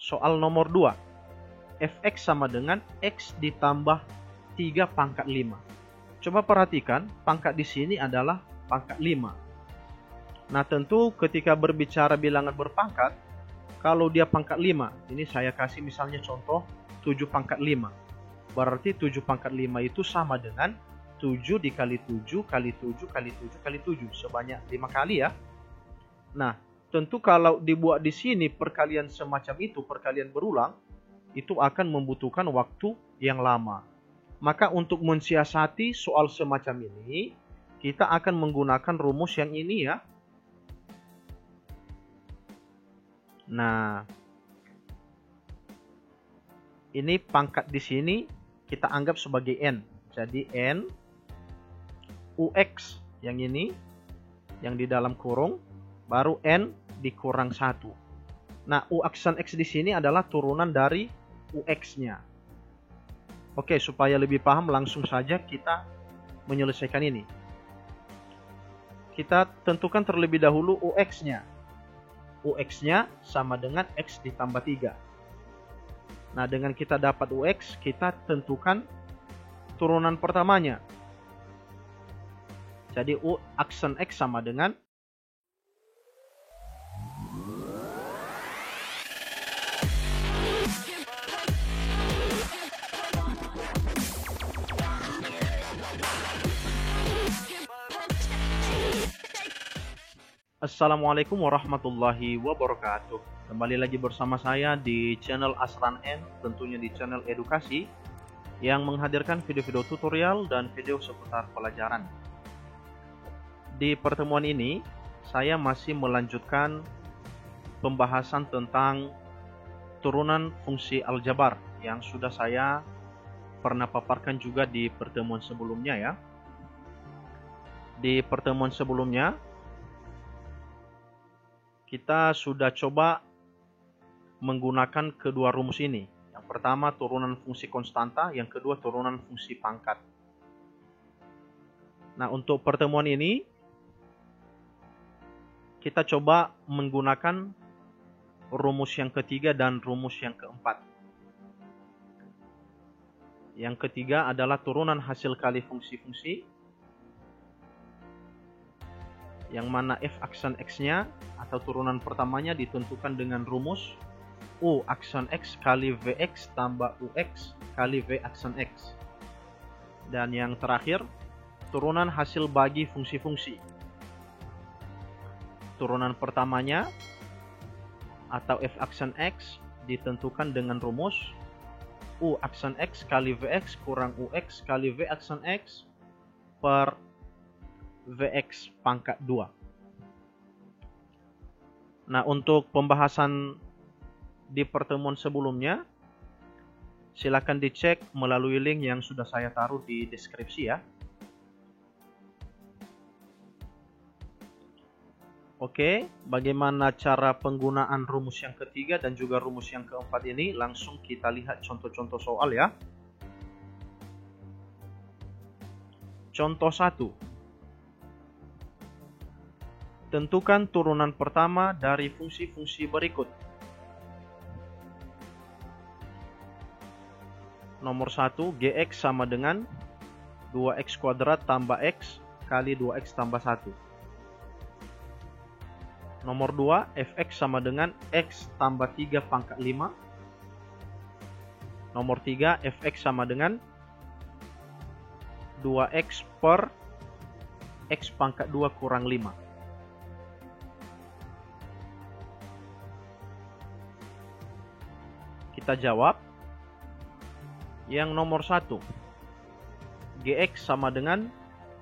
soal nomor 2. Fx sama dengan X ditambah 3 pangkat 5. Coba perhatikan, pangkat di sini adalah pangkat 5. Nah, tentu ketika berbicara bilangan berpangkat, kalau dia pangkat 5, ini saya kasih misalnya contoh 7 pangkat 5. Berarti 7 pangkat 5 itu sama dengan 7 dikali 7 kali 7 kali 7 kali 7. Sebanyak 5 kali ya. Nah, tentu kalau dibuat di sini perkalian semacam itu, perkalian berulang, itu akan membutuhkan waktu yang lama. Maka untuk mensiasati soal semacam ini, kita akan menggunakan rumus yang ini ya. Nah, ini pangkat di sini kita anggap sebagai N. Jadi N UX yang ini, yang di dalam kurung, baru N dikurang 1. Nah, U aksen X di sini adalah turunan dari UX-nya. Oke, supaya lebih paham langsung saja kita menyelesaikan ini. Kita tentukan terlebih dahulu UX-nya. UX-nya sama dengan X ditambah 3. Nah, dengan kita dapat UX, kita tentukan turunan pertamanya. Jadi U aksen X sama dengan Assalamualaikum warahmatullahi wabarakatuh. Kembali lagi bersama saya di channel Asran N, tentunya di channel edukasi yang menghadirkan video-video tutorial dan video seputar pelajaran. Di pertemuan ini, saya masih melanjutkan pembahasan tentang turunan fungsi aljabar yang sudah saya pernah paparkan juga di pertemuan sebelumnya ya. Di pertemuan sebelumnya, kita sudah coba menggunakan kedua rumus ini. Yang pertama turunan fungsi konstanta, yang kedua turunan fungsi pangkat. Nah, untuk pertemuan ini kita coba menggunakan rumus yang ketiga dan rumus yang keempat. Yang ketiga adalah turunan hasil kali fungsi-fungsi, yang mana f aksen x-nya atau turunan pertamanya ditentukan dengan rumus u aksen x kali vx tambah ux kali v aksen x. Dan yang terakhir, turunan hasil bagi fungsi-fungsi. Turunan pertamanya atau f aksen x ditentukan dengan rumus u aksen x kali vx kurang ux kali v aksen x per Vx pangkat 2. Nah, untuk pembahasan di pertemuan sebelumnya, silakan dicek melalui link yang sudah saya taruh di deskripsi ya. Oke, bagaimana cara penggunaan rumus yang ketiga dan juga rumus yang keempat ini? Langsung kita lihat contoh-contoh soal ya. Contoh 1. Tentukan turunan pertama dari fungsi-fungsi berikut. Nomor 1, Gx sama dengan 2x kuadrat tambah x kali 2x tambah 1. Nomor 2, Fx sama dengan x tambah 3 pangkat 5. Nomor 3, Fx sama dengan 2x per x pangkat 2 kurang 5. Kita jawab yang nomor 1. Gx sama dengan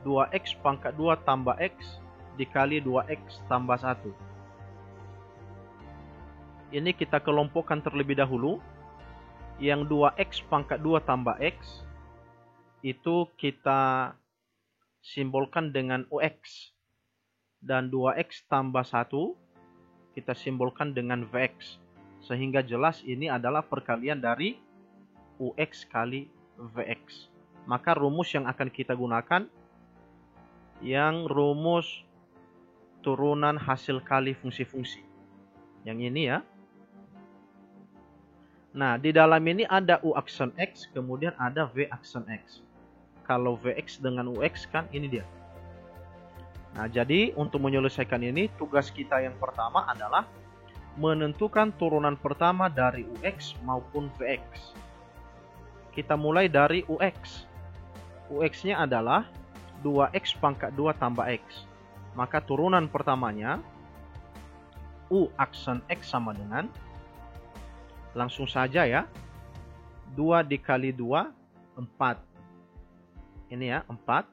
2x pangkat 2 tambah x dikali 2x tambah 1. Ini kita kelompokkan terlebih dahulu. Yang 2x pangkat 2 tambah x itu kita simbolkan dengan ux. Dan 2x tambah 1 kita simbolkan dengan vx. Sehingga jelas ini adalah perkalian dari ux kali vx. Maka rumus yang akan kita gunakan yang rumus turunan hasil kali fungsi-fungsi. Yang ini ya. Nah, di dalam ini ada U aksen X, kemudian ada V aksen X. Kalau Vx dengan Ux kan ini dia. Nah, jadi untuk menyelesaikan ini, tugas kita yang pertama adalah menentukan turunan pertama dari Ux maupun Vx. Kita mulai dari Ux. Ux-nya adalah 2x pangkat 2 tambah x. Maka turunan pertamanya, U aksen X sama dengan, langsung saja ya, 2 dikali 2, 4. Ini ya, 4.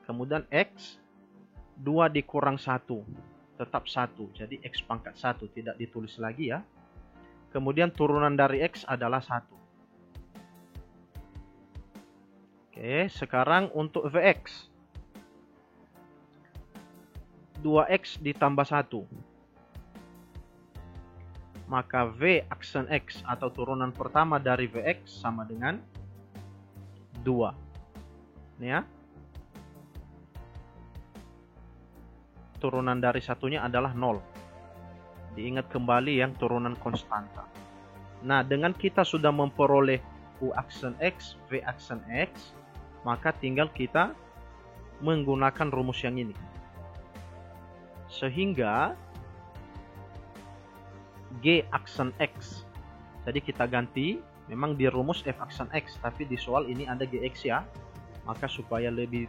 Kemudian X, 2 dikurang 1, tetap 1. Jadi X pangkat 1, tidak ditulis lagi ya. Kemudian turunan dari X adalah 1. Oke, sekarang untuk Vx. 2x ditambah 1. Maka V aksen X atau turunan pertama dari Vx sama dengan 2. Ini ya. Turunan dari satunya adalah 0. Diingat kembali yang turunan konstanta. Nah, dengan kita sudah memperoleh U aksen X, V aksen X, maka tinggal kita menggunakan rumus yang ini. Sehingga G aksen X. Jadi kita ganti, memang di rumus F aksen X, tapi di soal ini ada Gx ya. Maka supaya lebih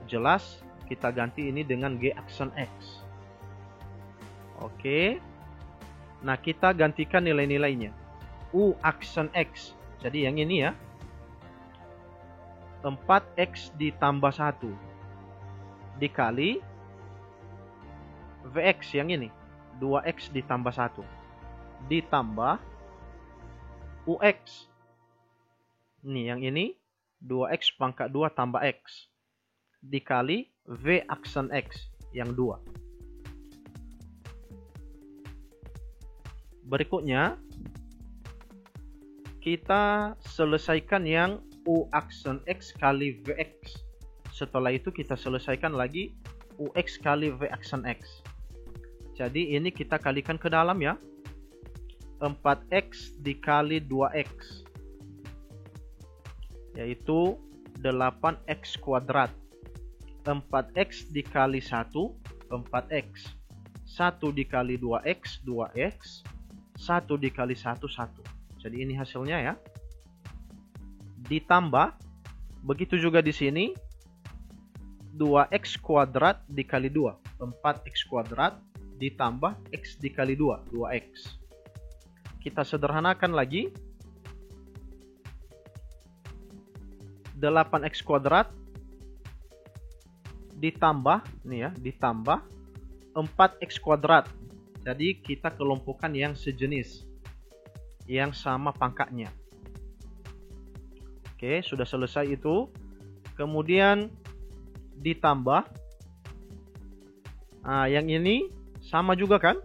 jelas, kita ganti ini dengan G aksen X. Oke. Nah, kita gantikan nilai-nilainya. U aksen X. Jadi yang ini ya. 4x ditambah 1 dikali Vx yang ini. 2x ditambah 1 ditambah Ux. Ini yang ini 2x pangkat 2 tambah x dikali V aksen X yang 2. Berikutnya kita selesaikan yang U aksen X kali Vx. Setelah itu kita selesaikan lagi Ux kali V aksen X. Jadi ini kita kalikan ke dalam ya. 4x dikali 2x. Yaitu 8x kuadrat. 4x dikali 1, 4x. 1 dikali 2x, 2x. 1 dikali 1, 1. Jadi ini hasilnya ya. Ditambah, begitu juga di sini, 2x kuadrat dikali 2, 4x kuadrat ditambah x dikali 2, 2x. Kita sederhanakan lagi, 8x kuadrat ditambah, nih ya, ditambah 4x kuadrat. Jadi kita kelompokkan yang sejenis, yang sama pangkatnya. Oke, sudah selesai itu. Kemudian ditambah. Nah, yang ini sama juga kan?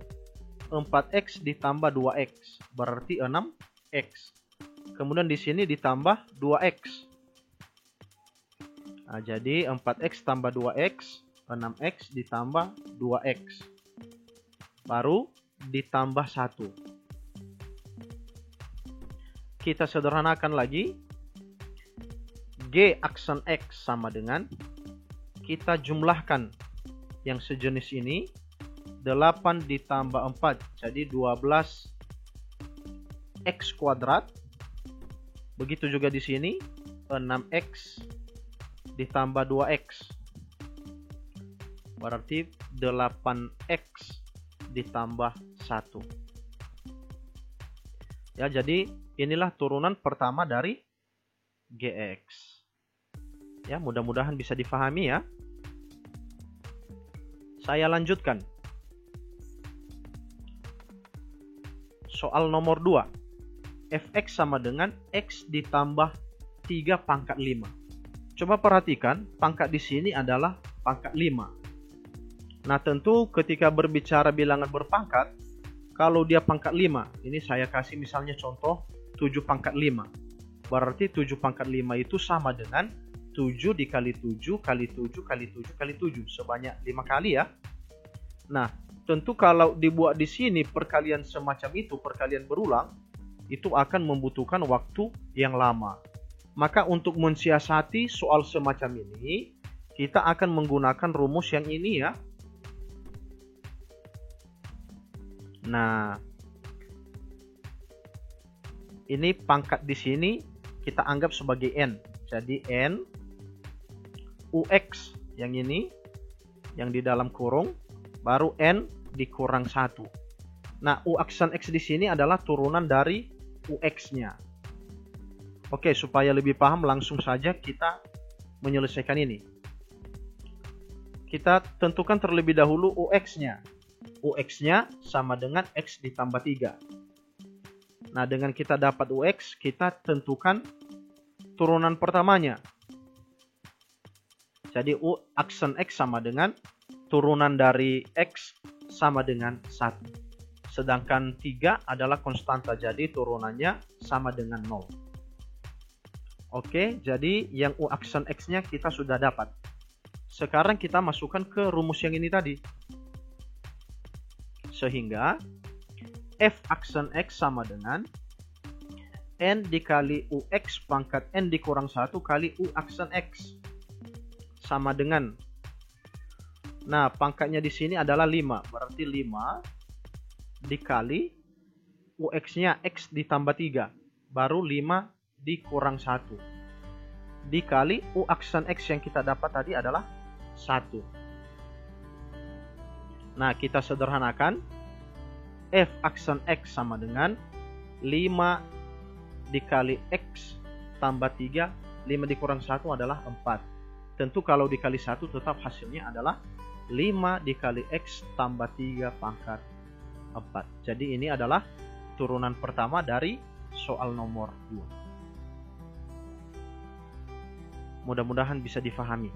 4x ditambah 2x. Berarti 6x. Kemudian di sini ditambah 2x. Nah, jadi 4x tambah 2x. 6x ditambah 2x. Baru ditambah 1. Kita sederhanakan lagi. G aksen X sama dengan, kita jumlahkan yang sejenis ini, 8 ditambah 4, jadi 12 X kuadrat. Begitu juga di sini, 6X ditambah 2X. Berarti 8X ditambah 1. Ya, jadi inilah turunan pertama dari Gx. Ya, mudah-mudahan bisa difahami ya. Saya lanjutkan. Soal nomor 2. Fx sama dengan x ditambah 3 pangkat 5. Coba perhatikan, pangkat di sini adalah pangkat 5. Nah, tentu ketika berbicara bilangan berpangkat, kalau dia pangkat 5, ini saya kasih misalnya contoh 7 pangkat 5. Berarti 7 pangkat 5 itu sama dengan 7 dikali 7 kali 7 kali 7 kali 7. Sebanyak 5 kali ya. Nah, tentu kalau dibuat di sini perkalian semacam itu, perkalian berulang, itu akan membutuhkan waktu yang lama. Maka untuk mensiasati soal semacam ini, kita akan menggunakan rumus yang ini ya. Nah, ini pangkat di sini kita anggap sebagai N. Jadi N UX yang ini, yang di dalam kurung, baru N dikurang 1. Nah, U aksen X di sini adalah turunan dari UX-nya. Oke, supaya lebih paham langsung saja kita menyelesaikan ini. Kita tentukan terlebih dahulu UX-nya. UX-nya sama dengan X ditambah 3. Nah, dengan kita dapat UX, kita tentukan turunan pertamanya. Jadi U aksen X sama dengan turunan dari X sama dengan 1. Sedangkan 3 adalah konstanta, jadi turunannya sama dengan 0. Oke, jadi yang U aksen X-nya kita sudah dapat. Sekarang kita masukkan ke rumus yang ini tadi. Sehingga F aksen X sama dengan N dikali UX pangkat N dikurang 1 kali U aksen X. Sama dengan, nah pangkatnya di sini adalah 5. Berarti 5 dikali UX-nya X ditambah 3. Baru 5 dikurang 1. Dikali U aksen X yang kita dapat tadi adalah 1. Nah, kita sederhanakan. F aksen X sama dengan 5 dikali X tambah 3. 5 dikurang 1 adalah 4. Tentu kalau dikali 1 tetap hasilnya adalah 5 dikali X tambah 3 pangkat 4. Jadi ini adalah turunan pertama dari soal nomor 2. Mudah-mudahan bisa difahami.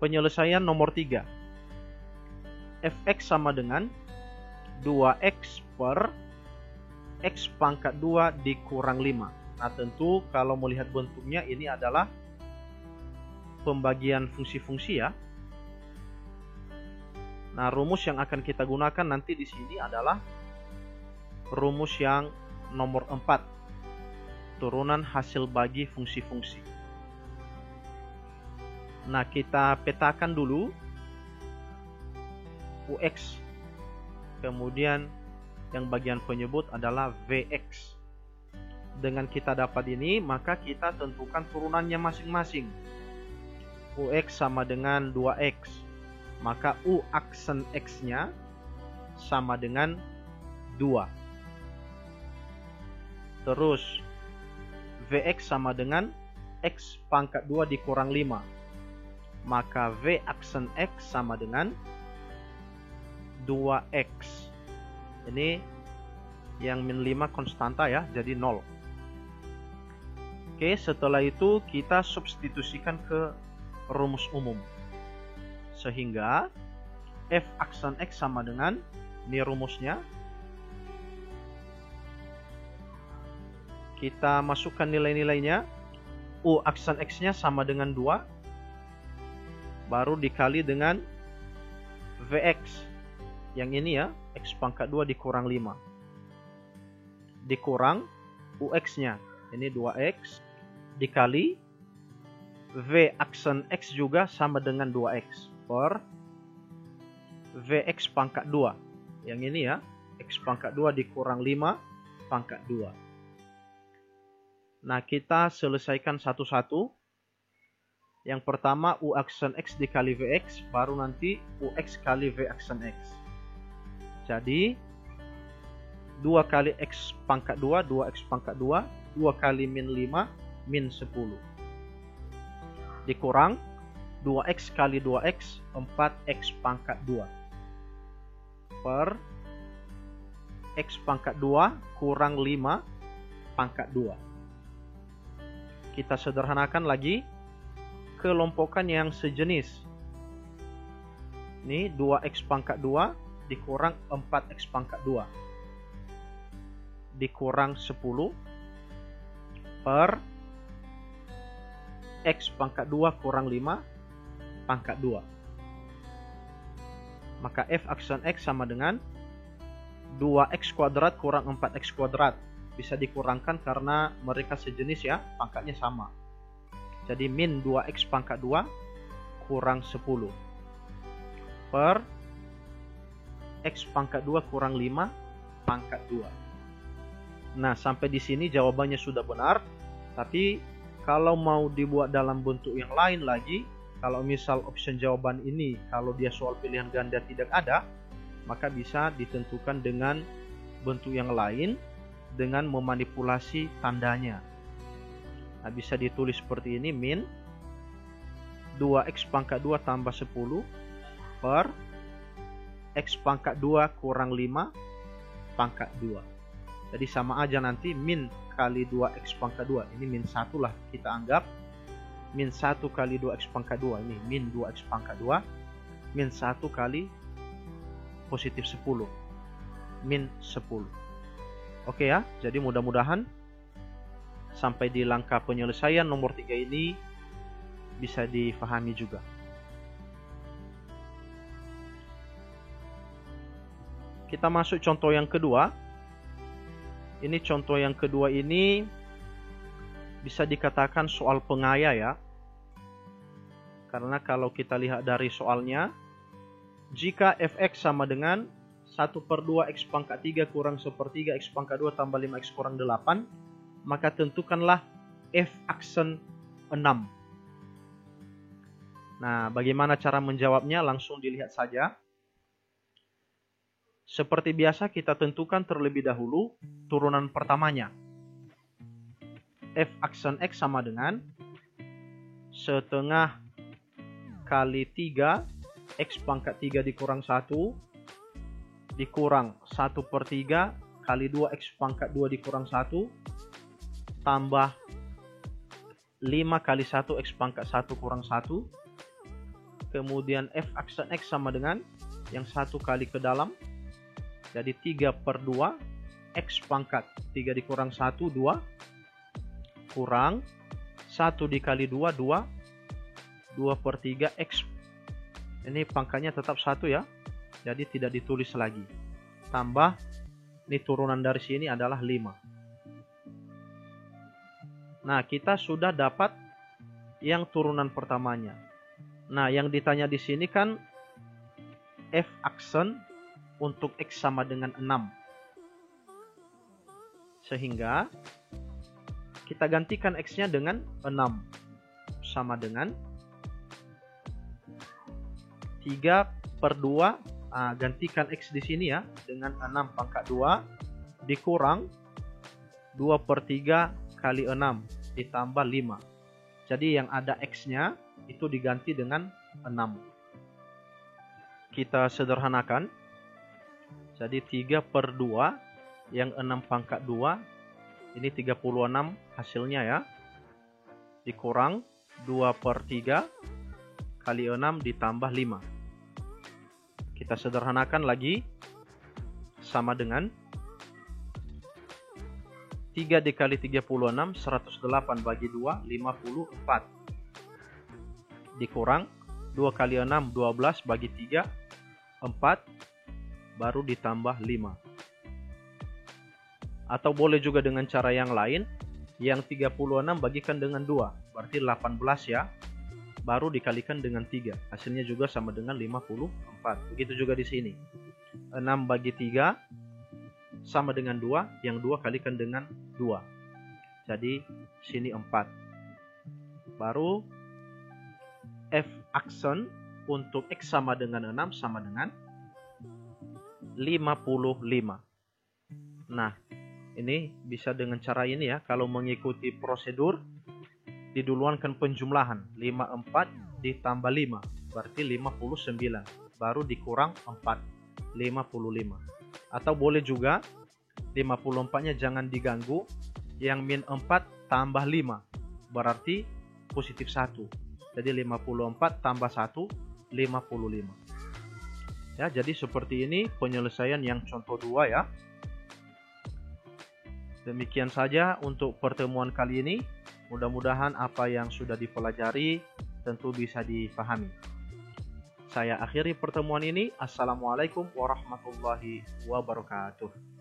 Penyelesaian nomor 3. Fx sama dengan 2x per x pangkat 2 dikurang 5. Nah, tentu kalau melihat bentuknya ini adalah pembagian fungsi-fungsi ya. Nah, rumus yang akan kita gunakan nanti di sini adalah rumus yang nomor 4. Turunan hasil bagi fungsi-fungsi. Nah, kita petakan dulu UX. Kemudian yang bagian penyebut adalah VX. Dengan kita dapat ini, maka kita tentukan turunannya masing-masing. UX sama dengan 2X. Maka U aksen X-nya sama dengan 2. Terus VX sama dengan X pangkat 2 dikurang 5. Maka V aksen X sama dengan 2X. Ini yang min 5 konstanta ya, jadi 0. Oke, setelah itu kita substitusikan ke rumus umum. Sehingga F aksen X sama dengan, ini rumusnya. Kita masukkan nilai-nilainya. U aksen X-nya sama dengan 2. Baru dikali dengan Vx. Yang ini ya, X pangkat 2 dikurang 5. Dikurang UX-nya. Ini 2X. Dikali V aksen X juga sama dengan 2X. Per Vx pangkat 2. Yang ini ya, X pangkat 2 dikurang 5 pangkat 2. Nah, kita selesaikan satu-satu. Yang pertama U aksen X dikali Vx, baru nanti UX kali V aksen X. Jadi 2 kali X pangkat 2, 2X pangkat 2, 2 kali min 5, min 10. Dikurang 2X kali 2X, 4X pangkat 2. Per X pangkat 2 kurang 5 pangkat 2. Kita sederhanakan lagi. Kelompokan yang sejenis. Ini 2X pangkat 2 dikurang 4X pangkat 2. Dikurang 10 per X pangkat 2 kurang 5 pangkat 2. Maka F aksen X sama dengan 2x kuadrat kurang 4x kuadrat. Bisa dikurangkan karena mereka sejenis ya, pangkatnya sama. Jadi min 2x pangkat 2 kurang 10 per x pangkat 2 kurang 5 pangkat 2. Nah, sampai di sini jawabannya sudah benar. Tapi kalau mau dibuat dalam bentuk yang lain lagi, kalau misal option jawaban ini, kalau dia soal pilihan ganda tidak ada, maka bisa ditentukan dengan bentuk yang lain dengan memanipulasi tandanya. Nah, bisa ditulis seperti ini, min 2x pangkat 2 tambah 10 per x pangkat 2 kurang 5 pangkat 2. Jadi sama aja nanti min kali 2x pangkat 2. Ini min 1 lah kita anggap. Min 1 kali 2x pangkat 2. Ini min 2x pangkat 2. Min 1 kali positif 10. Min 10. Oke ya, jadi mudah-mudahan sampai di langkah penyelesaian nomor 3 ini bisa difahami juga. Kita masuk contoh yang kedua. Ini contoh yang kedua ini bisa dikatakan soal pengaya ya. Karena kalau kita lihat dari soalnya, jika fx sama dengan 1/2 x pangkat 3 kurang 1/3 x pangkat 2 tambah 5x kurang 8, maka tentukanlah f aksen 6. Nah, bagaimana cara menjawabnya? Langsung dilihat saja. Seperti biasa kita tentukan terlebih dahulu turunan pertamanya. F aksen X sama dengan setengah kali 3 X pangkat 3 dikurang 1 dikurang 1/3 kali 2 X pangkat 2 dikurang 1 tambah 5 kali 1 X pangkat 1 kurang 1. Kemudian F aksen X sama dengan yang 1 kali ke dalam. Jadi 3/2 X pangkat 3 dikurang 1, 2. Kurang 1 dikali 2, 2. 2/3 X. Ini pangkatnya tetap 1 ya. Jadi tidak ditulis lagi. Tambah, ini turunan dari sini adalah 5. Nah, kita sudah dapat yang turunan pertamanya. Nah, yang ditanya di sini kan F aksen untuk X sama dengan 6. Sehingga kita gantikan X-nya dengan 6. Sama dengan 3/2. Gantikan X di sini ya. Dengan 6 pangkat 2. Dikurang 2/3 kali 6. Ditambah 5. Jadi yang ada X-nya itu diganti dengan 6. Kita sederhanakan. Jadi 3/2 yang 6 pangkat 2 ini 36 hasilnya ya. Dikurang 2/3 kali 6 ditambah 5. Kita sederhanakan lagi. Sama dengan 3 dikali 36 108 bagi 2 54. Dikurang 2 kali 6 12 bagi 3 4. Baru ditambah 5. Atau boleh juga dengan cara yang lain. Yang 36 bagikan dengan 2. Berarti 18 ya. Baru dikalikan dengan 3. Hasilnya juga sama dengan 54. Begitu juga di sini. 6 bagi 3 sama dengan 2. Yang 2 kalikan dengan 2. Jadi sini 4. Baru F aksen untuk X sama dengan 6 sama dengan 55. Nah, ini bisa dengan cara ini ya. Kalau mengikuti prosedur, diduluankan penjumlahan. 54 ditambah 5. Berarti 59. Baru dikurang 4. 55. Atau boleh juga 54-nya jangan diganggu. Yang min 4 tambah 5. Berarti positif 1. Jadi 54 tambah 1. 55. Ya, jadi seperti ini penyelesaian yang contoh 2 ya. Demikian saja untuk pertemuan kali ini. Mudah-mudahan apa yang sudah dipelajari tentu bisa dipahami. Saya akhiri pertemuan ini. Assalamualaikum warahmatullahi wabarakatuh.